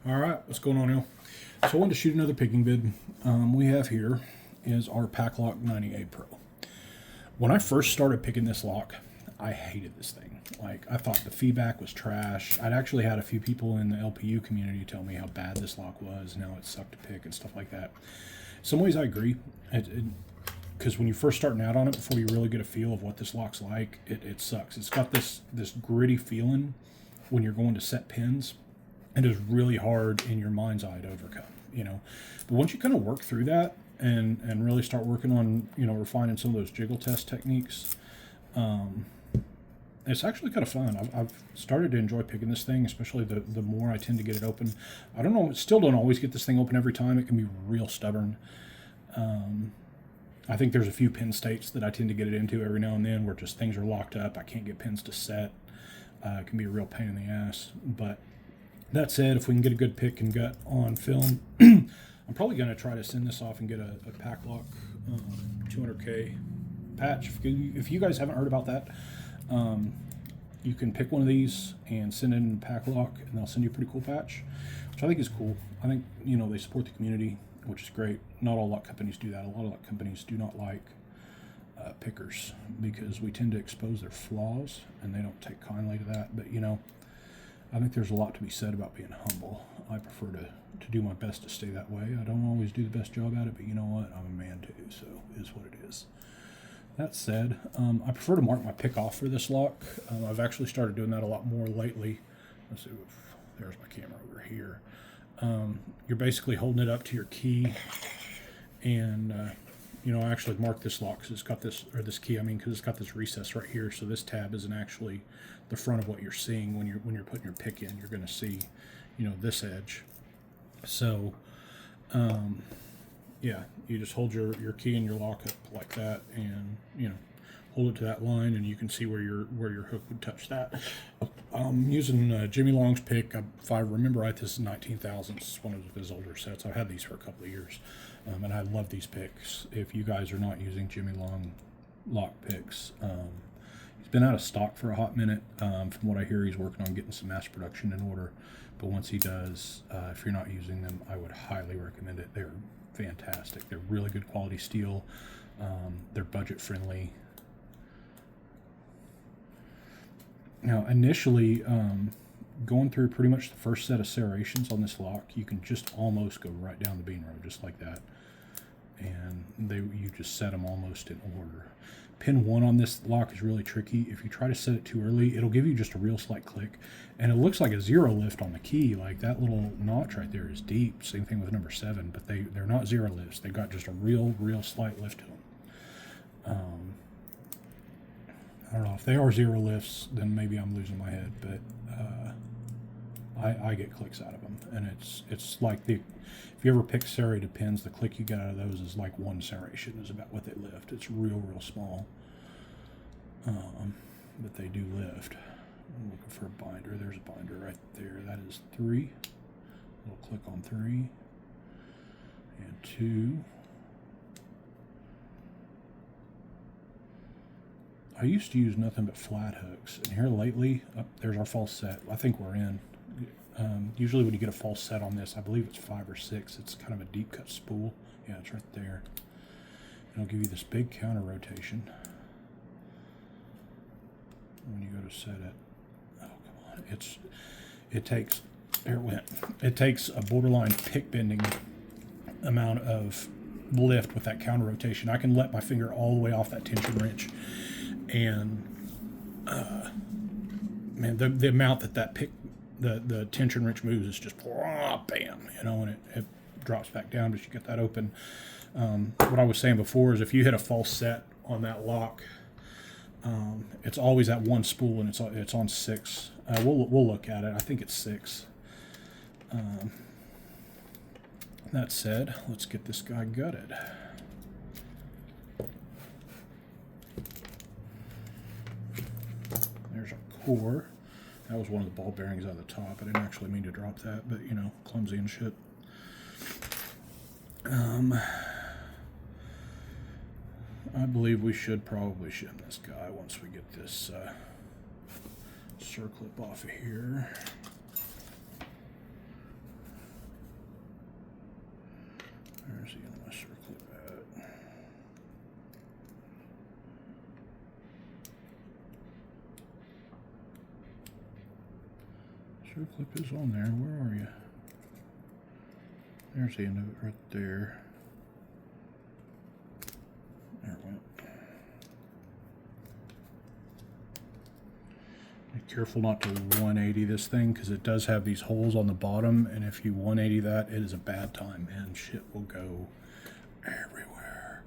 All right, what's going on, y'all? So I wanted to shoot another picking vid. We have here is our PACLOCK 98 Pro. When I first started picking this lock, I hated this thing. Like, I thought the feedback was trash. I'd actually had a few people in the LPU community tell me how bad this lock was and how it sucked to pick and stuff like that. In some ways, I agree. Because when you're first starting out on it, before you really get a feel of what this lock's like, it sucks. It's got this gritty feeling when you're going to set pins. It is really hard in your mind's eye to overcome, you know. But once you kind of work through that and really start working on, you know, refining some of those jiggle test techniques, it's actually kind of fun. I've started to enjoy picking this thing, especially the more I tend to get it open. I don't know, still don't always get this thing open every time. It can be real stubborn. I think there's a few pin states that I tend to get it into every now and then where just things are locked up. I can't get pins to set. It can be a real pain in the ass. But that said, if we can get a good pick and gut on film, I'm probably going to try to send this off and get a PACLOCK 200K patch. If you guys haven't heard about that, you can pick one of these and send it in PACLOCK, and they'll send you a pretty cool patch, which I think is cool. I think, you know, they support the community, which is great. Not all lock companies do that. A lot of lock companies do not like pickers because we tend to expose their flaws, and they don't take kindly to that. But, you know, I think there's a lot to be said about being humble. I prefer to do my best to stay that way. I don't always do the best job at it, but you know what? I'm a man too, so it is what it is. That said, I prefer to mark my pick off for this lock. I've actually started doing that a lot more lately. Let's see, there's my camera over here. You're basically holding it up to your key, and you know, I actually marked this lock because it's got this, or this key, I mean, because it's got this recess right here. So this tab isn't actually the front of what you're seeing when you're putting your pick in. You're going to see, you know, this edge. So, yeah, you just hold your key and your lock up like that, and you know, hold it to that line, and you can see where your hook would touch that. I'm using Jimmy Long's pick. If I remember right, this is 19,000. It's one of his older sets. I've had these for a couple of years, and I love these picks. If you guys are not using Jimmy Long lock picks, he's been out of stock for a hot minute. From what I hear, he's working on getting some mass production in order. But once he does, if you're not using them, I would highly recommend it. They're fantastic. They're really good quality steel. They're budget friendly. Now, initially, going through pretty much the first set of serrations on this lock, you can just almost go right down the bean row, just like that. And you just set them almost in order. Pin 1 on this lock is really tricky. If you try to set it too early, it'll give you just a real slight click. And it looks like a zero lift on the key. Like that little notch right there is deep. Same thing with number 7, but they're not zero lifts. They've got just a real slight lift to them. I don't know, if they are zero lifts, then maybe I'm losing my head, but I get clicks out of them, and it's like if you ever pick serrated pins, the click you get out of those is like one serration is about what they lift. It's real small, but they do lift. I'm looking for a binder. There's a binder right there. That is 3. We'll click on 3 and 2. I used to use nothing but flat hooks, and here lately, there's our false set. I think we're in. Usually when you get a false set on this, I believe it's 5 or 6. It's kind of a deep cut spool. Yeah, it's right there. It'll give you this big counter rotation when you go to set it. Oh, come on. It takes a borderline pick bending amount of lift with that counter rotation. I can let my finger all the way off that tension wrench, and man, the amount that pick, the tension wrench moves is just bam, you know, and it drops back down. But you get that open. What I was saying before is if you hit a false set on that lock, it's always that one spool, and it's on 6. We'll look at it. I think it's 6. That said, let's get this guy gutted. There's our core. That was one of the ball bearings out of the top. I didn't actually mean to drop that, but you know, clumsy and shit. I believe we should probably shim this guy once we get this circlip off of here. Where's the end of my circle at? Circle clip is on there. Where are you? There's the end of it right there. There it went. Be careful not to 180 this thing because it does have these holes on the bottom, and if you 180 that, it is a bad time and shit will go everywhere.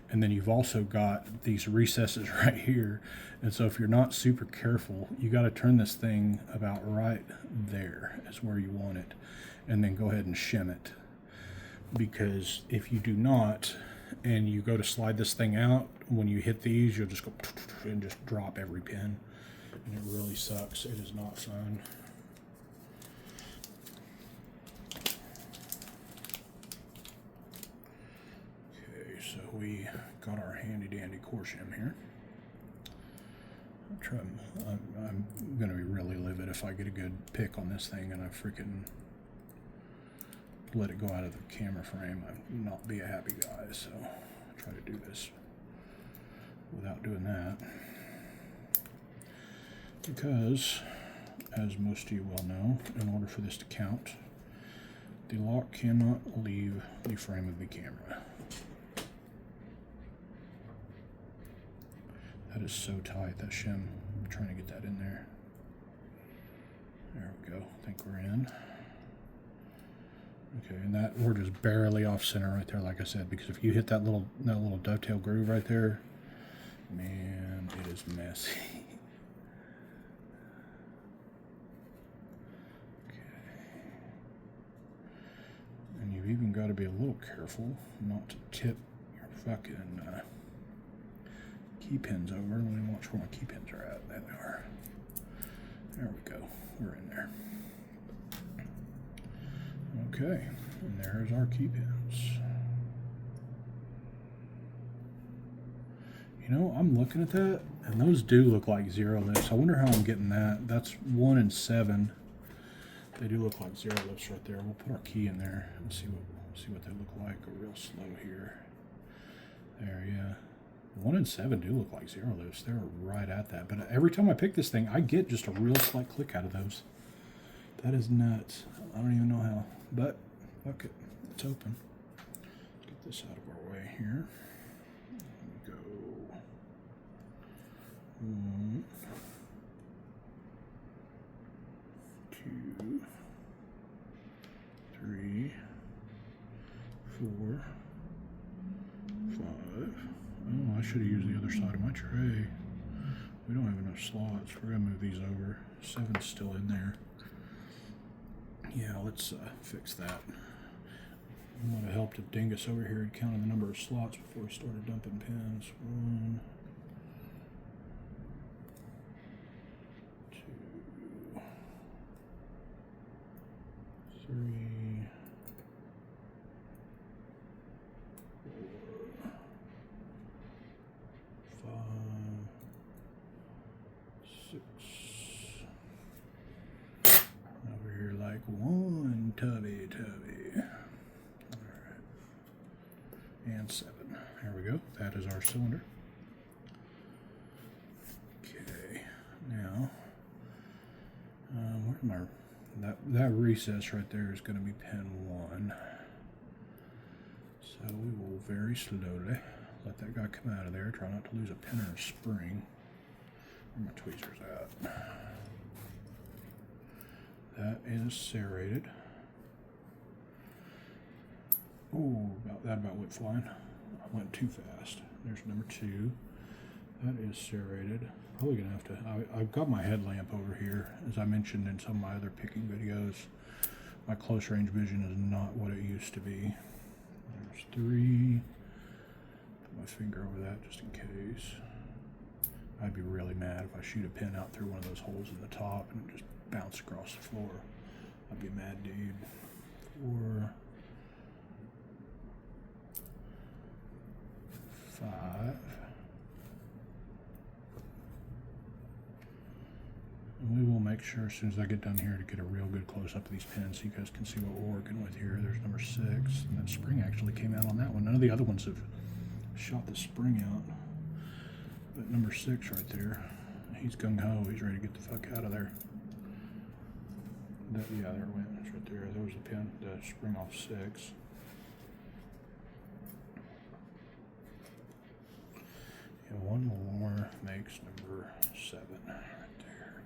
And then you've also got these recesses right here, and so if you're not super careful, you got to turn this thing about right there is where you want it, and then go ahead and shim it, because if you do not and you go to slide this thing out, when you hit these, you'll just go and just drop every pin, and it really sucks. It is not fun. Okay, so we got our handy dandy core shim here. I'm gonna be really livid if I get a good pick on this thing and I freaking let it go out of the camera frame. I'd not be a happy guy, so I'll try to do this without doing that. Because, as most of you well know, in order for this to count, the lock cannot leave the frame of the camera. That is so tight, that shim. I'm trying to get that in there. There we go. I think we're in. Okay, and that we're just barely off center right there, like I said, because if you hit that little dovetail groove right there, man, it is messy. Okay. And you've even got to be a little careful not to tip your fucking key pins over. Let me watch where my key pins are at. There they are. There we go. We're in there. Okay, and there's our key pins. You know, I'm looking at that, and those do look like 0 lifts. I wonder how I'm getting that. That's 1 and 7. They do look like 0 lifts right there. We'll put our key in there and see what they look like. Go real slow here. There, yeah. 1 and 7 do look like 0 lifts. They're right at that. But every time I pick this thing, I get just a real slight click out of those. That is nuts. I don't even know how. But, fuck it. It's open. Let's get this out of our way here. There we go. 1, 2, 3, 4, 5. Oh, I should have used the other side of my tray. We don't have enough slots. We're going to move these over. 7's still in there. Yeah, let's fix that. It would have helped if Dingus over here had counted the number of slots before he started dumping pins. 1, 2, 3, 4, 5, 6. Over here like 1 tubby. Alright. And 7. There we go. That is our cylinder. Okay. Now, where's my... That recess right there is going to be pin 1. So we will very slowly let that guy come out of there. Try not to lose a pin or a spring. Where are my tweezers at? That is serrated. Oh, that about went flying. I went too fast. There's number 2. That is serrated. Probably gonna have to. I've got my headlamp over here, as I mentioned in some of my other picking videos. My close range vision is not what it used to be. There's 3. Put my finger over that just in case. I'd be really mad if I shoot a pin out through one of those holes in the top and it just bounce across the floor. I'd be a mad dude. 4, 5. And we will make make sure as soon as I get done here to get a real good close-up of these pins so you guys can see what we're working with here. There's number 6, and that spring actually came out on that one. None of the other ones have shot the spring out. But number 6 right there, he's gung-ho. He's ready to get the fuck out of there. Yeah, there it went. It's right there. There was the pin, the spring off 6. And one more makes number 7 right there.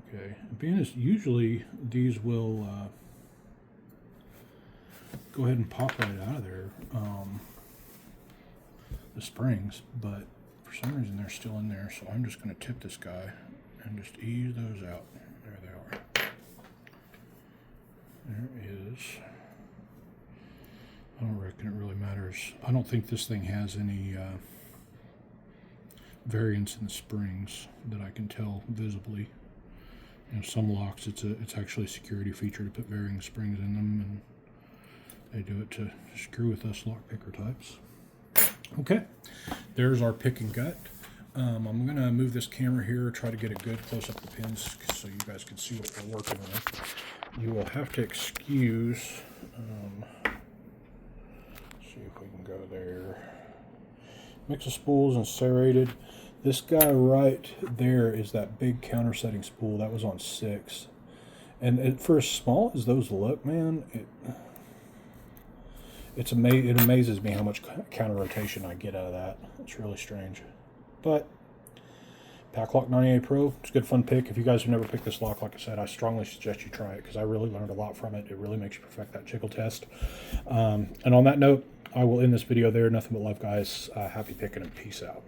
Okay, being as usually these will go ahead and pop right out of there, the springs, but for some reason they're still in there, so I'm just going to tip this guy and just ease those out. There they are. There is. I don't reckon it really matters. I don't think this thing has any variance in the springs that I can tell visibly. You know, some locks it's actually a security feature to put varying springs in them, and they do it to screw with us lock picker types. Okay, there's our pick and gut. I'm gonna move this camera here, try to get a good close up of the pins so you guys can see what we're working with. You will have to excuse. See if we can go there. Mix of spools and serrated. This guy right there is that big counter setting spool that was on 6, and for as small as those look, man, it amazes me how much counter rotation I get out of that. It's really strange, but PACLOCK 98 Pro, it's a good fun pick. If you guys have never picked this lock, like I said, I strongly suggest you try it because I really learned a lot from it. It really makes you perfect that jiggle test. And on that note, I will end this video there. Nothing but love, guys. Happy picking and peace out.